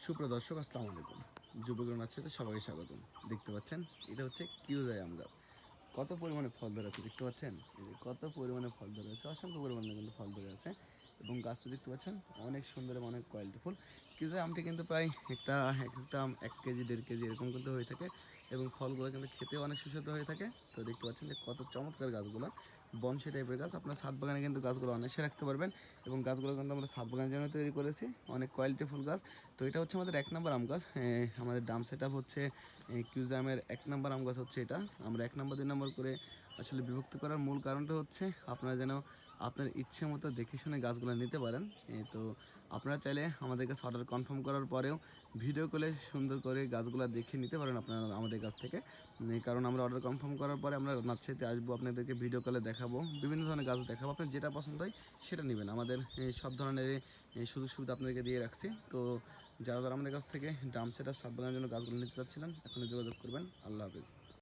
সুপ্রিয় দর্শক, আসসালামু আলাইকুম। যুবগ্রাম রাজশাহীতে সবাইকে স্বাগতম। দেখতে পাচ্ছেন, এটা হচ্ছে কিউজাই আম গাছ। কত পরিমাণে ফল ধরে আছে দেখতে পাচ্ছেন। এই যে কত পরিমাণে ফল ধরে আছে, অসংখ্য পরিমাণে কিন্তু ফল ধরে আছে। এবং গাছটা দেখতে পাচ্ছেন অনেক সুন্দর এবং অনেক কোয়ালিটিফুল। কিউজাই আমটি কিন্তু প্রায় এক একটা আম 1 কেজি 1.5 কেজি এরকম কিন্তু হয়ে থাকে। এবং ফলগুলো কিন্তু খেতেও অনেক সুস্বাদু হয়ে থাকে। তো দেখতে পাচ্ছেন যে কত চমৎকার গাছগুলো, বনসাই টাইপের গাছ। আপনার ছাদ বাগানে কিন্তু গাছগুলো অনায়াসে রাখতে পারবেন। এবং গাছগুলো কিন্তু আমরা ছাদ বাগানের জন্য তৈরি করেছি, অনেক কোয়ালিটিফুল গাছ। তো এটা হচ্ছে আমাদের 1 নম্বর আম গাছ। আমাদের ড্রাম সেট আপ হচ্ছে কিউজামের 1 নম্বর আম গাছ হচ্ছে এটা। আমরা 1 নম্বর 2 নম্বর করে আসলে বিভক্ত করার মূল কারণটা হচ্ছে আপনারা যেন আপনার ইচ্ছে মতো দেখে শুনে গাছগুলো নিতে পারেন। তো আপনারা চাইলে আমাদের কাছে অর্ডার কনফার্ম করার পরেও ভিডিও কলে সুন্দর করে গাছগুলো দেখে নিতে পারেন আপনারা আমাদের কাছ থেকে। কারণ আমরা অর্ডার কনফার্ম করার পরে আমরা রাজশাহীতে আসবো, আপনাদেরকে ভিডিও কলে দেখাবো, বিভিন্ন ধরনের গাছ দেখাবো। আপনার যেটা পছন্দ হয় সেটা নেবেন। আমাদের সব ধরনের সুযোগ সুবিধা আপনাদেরকে দিয়ে রাখছি। তো যারা যারা আমাদের কাছ থেকে ড্রাম সেট আপ ছাদ বাগানের জন্য গাছগুলো নিতে চাচ্ছিলেন, এখনই যোগাযোগ করবেন। আল্লাহ হাফেজ।